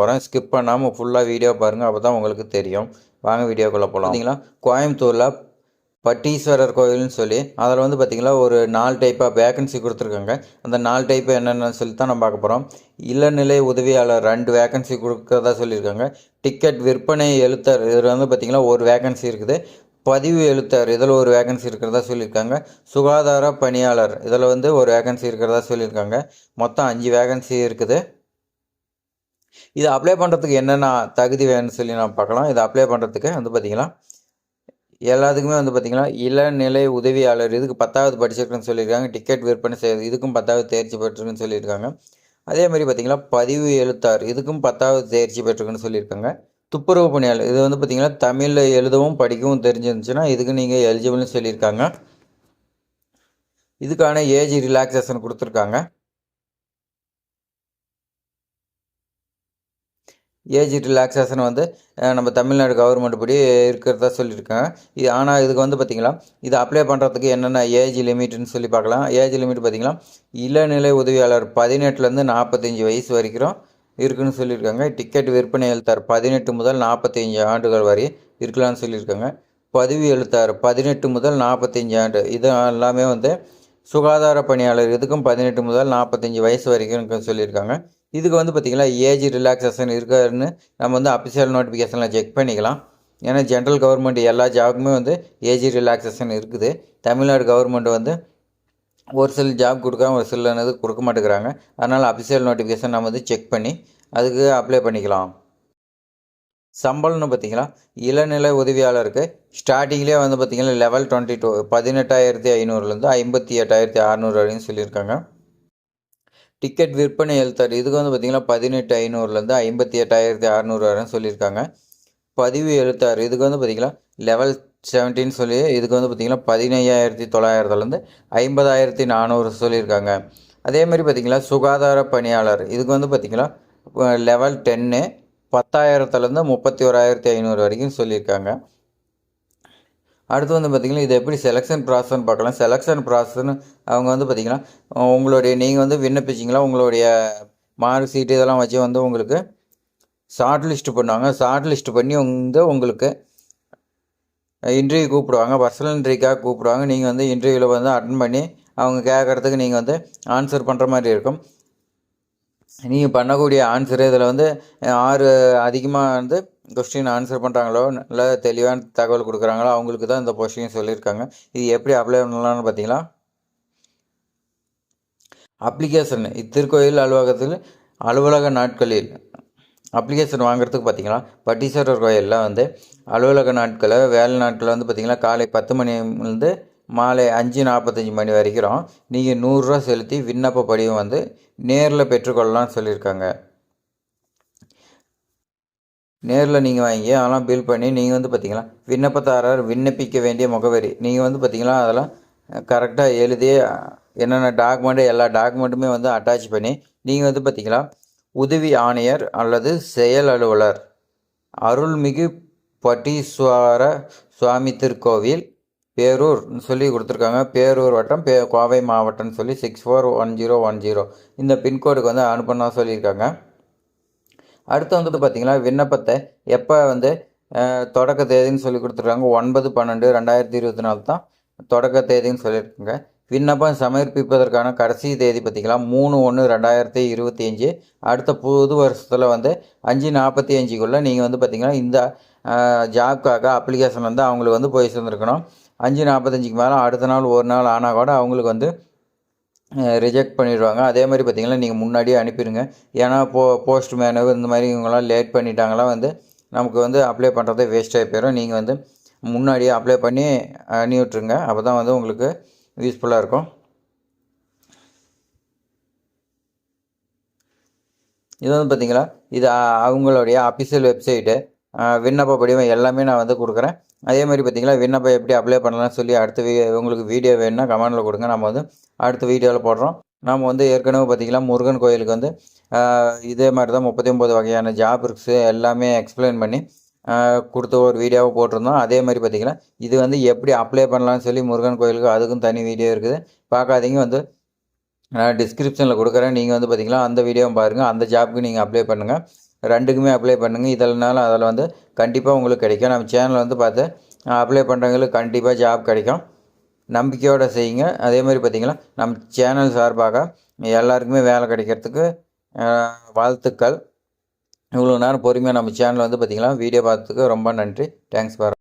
போகிறேன். ஸ்கிப் பண்ணாமல் ஃபுல்லாக வீடியோ பாருங்கள், அப்போ தான் உங்களுக்கு தெரியும். வாங்க வீடியோக்குள்ளே போகலாம். பார்த்தீங்களா, கோயம்புத்தூரில் பட்டீஸ்வரர் கோயில்னு சொல்லி அதில் வந்து பார்த்திங்களா ஒரு 4 டைப்பாக வேக்கன்சி கொடுத்துருக்காங்க. அந்த 4 டைப்பு என்னென்னு சொல்லி தான் நம்ம பார்க்க போகிறோம். இளநிலை உதவியாளர் 2 வேக்கன்சி கொடுக்குறதா சொல்லியிருக்காங்க. டிக்கெட் விற்பனை எழுத்தர் இதில் வந்து பார்த்திங்கன்னா ஒரு வேக்கன்சி இருக்குது. பதிவு எழுத்தர் இதில் ஒரு வேக்கன்சி இருக்கிறதா சொல்லியிருக்காங்க. சுகாதார பணியாளர் இதில் வந்து ஒரு வேக்கன்சி இருக்கிறதா சொல்லியிருக்காங்க. மொத்தம் 5 வேக்கன்சி இருக்குது. இதை அப்ளை பண்ணுறதுக்கு என்னென்ன தகுதி வேணும்னு சொல்லி நம்ம பார்க்கலாம். இதை அப்ளை பண்ணுறதுக்கு வந்து பார்த்திங்கன்னா எல்லாத்துக்குமே வந்து பார்த்திங்கன்னா இளநிலை உதவியாளர் இதுக்கு 10வது படிச்சிருக்குன்னு சொல்லியிருக்காங்க. டிக்கெட் விற்பனை செய்வது இதுக்கும் 10வது தேர்ச்சி பெற்றிருக்குன்னு சொல்லியிருக்காங்க. அதேமாதிரி பார்த்திங்கன்னா பதிவு எழுத்தார் இதுக்கும் 10வது தேர்ச்சி பெற்றிருக்குன்னு சொல்லியிருக்காங்க. துப்புரவு பணியாளர் இது வந்து பார்த்திங்கன்னா தமிழில் எழுதவும் படிக்கவும் தெரிஞ்சிருந்துச்சுன்னா இதுக்கு நீங்கள் எலிஜிபிள்னு சொல்லியிருக்காங்க. இதுக்கான ஏஜ் ரிலாக்ஸேஷன் கொடுத்துருக்காங்க. ஏஜ் ரிலாக்ஸேஷன் வந்து நம்ம தமிழ்நாடு கவர்மெண்ட் படி இருக்கிறதா சொல்லியிருக்காங்க. ஆனால் இதுக்கு வந்து பார்த்திங்களா இது அப்ளை பண்ணுறதுக்கு என்னென்ன ஏஜ் லிமிட்னு சொல்லி பார்க்கலாம். ஏஜ் லிமிட் பார்த்திங்கன்னா இளநிலை உதவியாளர் 18லேருந்து 45 வயசு வரைக்கும் இருக்குன்னு சொல்லியிருக்காங்க. டிக்கெட் விற்பனை எழுத்தார் 18 முதல் 45 ஆண்டுகள் வரை இருக்கலாம்னு சொல்லியிருக்காங்க. பதிவு எழுத்தார் 18 முதல் 45 ஆண்டு இது எல்லாமே வந்து சுகாதார பணியாளர் இதுக்கும் 18 முதல் 45 வயசு வரைக்கும் சொல்லியிருக்காங்க. இதுக்கு வந்து பார்த்திங்கன்னா ஏஜ் ரிலாக்ஸேஷன் இருக்காருன்னு நம்ம வந்து அஃபிஷியல் நோட்டிஃபிகேஷனில் செக் பண்ணிக்கலாம். ஏன்னா ஜென்ரல் கவர்மெண்ட் எல்லா ஜாபுக்குமே வந்து ஏஜ் ரிலாக்ஸேஷன் இருக்குது. தமிழ்நாடு கவர்மெண்ட் வந்து ஒரு சில ஜாப் கொடுக்குறாங்க, ஒரு சிலது கொடுக்க மாட்டேங்கிறாங்க. அதனால் அஃபிஷியல் நோட்டிஃபிகேஷன் நம்ம வந்து செக் பண்ணி அதுக்கு அப்ளை பண்ணிக்கலாம். சம்பளம்னு பார்த்திங்கன்னா இளநிலை உதவியாளருக்கு ஸ்டார்டிங்லேயே வந்து பார்த்திங்கன்னா லெவல் 22 18,500லேருந்து 58,600 வரைக்கும் சொல்லியிருக்காங்க. டிக்கெட் விற்பனை எழுத்தார் இதுக்கு வந்து பார்த்திங்கன்னா 18,500லேருந்து 58,600 வரையும் சொல்லியிருக்காங்க. பதிவு எழுத்தார் இதுக்கு வந்து பார்த்திங்கன்னா லெவல் 17 சொல்லி இதுக்கு வந்து பார்த்திங்கன்னா 15,900லேருந்து 50,400 சொல்லியிருக்காங்க. அதேமாதிரி பார்த்திங்கன்னா சுகாதார பணியாளர் இதுக்கு வந்து பார்த்திங்கன்னா லெவல் 10 10,000லேருந்து 31,500 வரைக்கும் சொல்லியிருக்காங்க. அடுத்து வந்து பார்த்திங்கன்னா இது எப்படி செலெக்ஷன் ப்ராசஸ்ன்னு பார்க்கலாம். செலெக்ஷன் ப்ராசஸ்ன்னு அவங்க வந்து பார்த்திங்கன்னா உங்களுடைய நீங்கள் வந்து விண்ணப்பிச்சிங்களா உங்களுடைய மார்க் ஷீட்டு இதெல்லாம் வச்சு வந்து உங்களுக்கு ஷார்ட் லிஸ்ட்டு பண்ணுவாங்க. ஷார்ட் லிஸ்ட்டு பண்ணி வந்து உங்களுக்கு இன்டர்வியூ கூப்பிடுவாங்க. பர்சனல் இன்டர்வியூக்காக கூப்பிடுவாங்க. நீங்கள் வந்து இன்டர்வியூவில் வந்து அட்டன் பண்ணி அவங்க கேட்குறதுக்கு நீங்கள் வந்து ஆன்சர் பண்ணுற மாதிரி இருக்கும். நீங்கள் பண்ணக்கூடிய ஆன்சரு இதில் வந்து 6 அதிகமாக வந்து கொஸ்டின் ஆன்சர் பண்ணுறாங்களோ நல்லா தெளிவான தகவல் கொடுக்குறாங்களோ அவங்களுக்கு தான் இந்த போஸ்டிங் சொல்லியிருக்காங்க. இது எப்படி அப்ளை பண்ணலாம்னு பார்த்தீங்களா, அப்ளிகேஷன் திருக்கோயில் அலுவலகத்தில் அலுவலக நாட்களில் அப்ளிகேஷன் வாங்குறதுக்கு பார்த்தீங்களா பட்டீஸ்வரர் கோயிலில் வந்து அலுவலக நாட்களை வேலை நாட்களை வந்து பார்த்திங்கன்னா காலை 10 மணிலேருந்து மாலை 5:45 மணி வரைக்கும் நீங்கள் 100 ரூபா செலுத்தி விண்ணப்ப படிவம் வந்து நேரில் பெற்றுக்கொள்ளலாம்னு சொல்லியிருக்காங்க. நேரில் நீங்கள் வாங்கி அதெல்லாம் பில் பண்ணி நீங்கள் வந்து பார்த்திங்கன்னா விண்ணப்பதாரர் விண்ணப்பிக்க வேண்டிய முகவரி நீங்கள் வந்து பார்த்திங்கன்னா அதெல்லாம் கரெக்டாக எழுதி என்னென்ன டாக்குமெண்ட்டு எல்லா டாக்குமெண்ட்டுமே வந்து அட்டாச் பண்ணி நீங்கள் வந்து பார்த்திங்கன்னா உதவி ஆணையர் அல்லது செயல் அலுவலர் அருள்மிகு பட்டீஸ்வர சுவாமி திருக்கோவில் பேரூர்னு சொல்லி கொடுத்துருக்காங்க. பேரூர் வட்டம் கோவை மாவட்டம்னு சொல்லி 641010 இந்த பின்கோடுக்கு வந்து அனுப்பணும் சொல்லியிருக்காங்க. அடுத்து வந்து பார்த்திங்கன்னா விண்ணப்பத்தை எப்போ வந்து தொடக்க தேதின்னு சொல்லி கொடுத்துருக்காங்க. 9/12/2024 தான் தொடக்க தேதின்னு சொல்லியிருக்காங்க. விண்ணப்பம் சமர்ப்பிப்பதற்கான கடைசி தேதி பார்த்திங்கன்னா 3/1/2025. அடுத்த புது வருஷத்தில் வந்து 5:45க்குள்ளே நீங்கள் வந்து பார்த்திங்கன்னா இந்த ஜாப்க்காக அப்ளிகேஷன் வந்து அவங்களுக்கு வந்து போய் சேர்ந்துருக்கணும். 5:45க்கு மேலே அடுத்த நாள் ஒரு நாள் ஆனால் கூட அவங்களுக்கு வந்து ரிஜெக்ட் பண்ணிடுவாங்க. அதே மாதிரி பார்த்திங்கன்னா நீங்கள் முன்னாடியே அனுப்பிடுங்க. ஏன்னா போஸ்ட் மேனு இந்த மாதிரி இவங்களாம் லேட் பண்ணிட்டாங்களா வந்து நமக்கு வந்து அப்ளை பண்ணுறதே வேஸ்ட் ஆகி போயிடும். நீங்கள் வந்து முன்னாடியே அப்ளை பண்ணி அனுப்பிவிட்ருங்க. அப்போ தான் வந்து உங்களுக்கு யூஸ்ஃபுல்லாக இருக்கும். இது வந்து பார்த்திங்களா இது அவங்களுடைய அஃபிஷியல் வெப்சைட்டு விண்ணப்ப படிவம் எல்லாமே நான் வந்து கொடுக்குறேன். அதே மாதிரி பார்த்திங்கன்னா விண்ணப்பம் எப்படி அப்ளை பண்ணலாம்னு சொல்லி அடுத்த உங்களுக்கு வீடியோ வேணும்னா கமெண்டில் கொடுங்க. நம்ம வந்து அடுத்த வீடியோவில் போடுறோம். நாம் வந்து ஏற்கனவே பார்த்திங்கன்னா முருகன் கோயிலுக்கு வந்து இதே மாதிரி தான் 39 வகையான ஜாப் இருக்குது எல்லாமே எக்ஸ்பிளைன் பண்ணி கொடுத்த ஒரு வீடியோவை போட்டிருந்தோம். அதே மாதிரி பார்த்திங்கன்னா இது வந்து எப்படி அப்ளை பண்ணலான்னு சொல்லி முருகன் கோயிலுக்கு அதுக்கும் தனி வீடியோ இருக்குது. பார்க்காதீங்க வந்து நான் டிஸ்கிரிப்ஷனில் கொடுக்குறேன். நீங்கள் வந்து பார்த்திங்கன்னா அந்த வீடியோவும் பாருங்கள். அந்த ஜாப்புக்கு நீங்கள் அப்ளை பண்ணுங்கள். 2க்குமே அப்ளை பண்ணுங்கள். இதனால அதில் வந்து கண்டிப்பாக உங்களுக்கு கிடைக்கும். நம்ம சேனல் வந்து பார்த்து அப்ளை பண்ணுறவங்களுக்கு கண்டிப்பாக ஜாப் கிடைக்கும். நம்பிக்கையோடு செய்யுங்க. அதே மாதிரி பார்த்திங்கன்னா நம்ம சேனல் சார்பாக எல்லாருக்குமே வேலை கிடைக்கிறதுக்கு வாழ்த்துக்கள். இவ்வளோ நேரம் பொறுமையாக நம்ம சேனல் வந்து பார்த்திங்கன்னா வீடியோ பார்த்ததுக்கு ரொம்ப நன்றி. Thanks for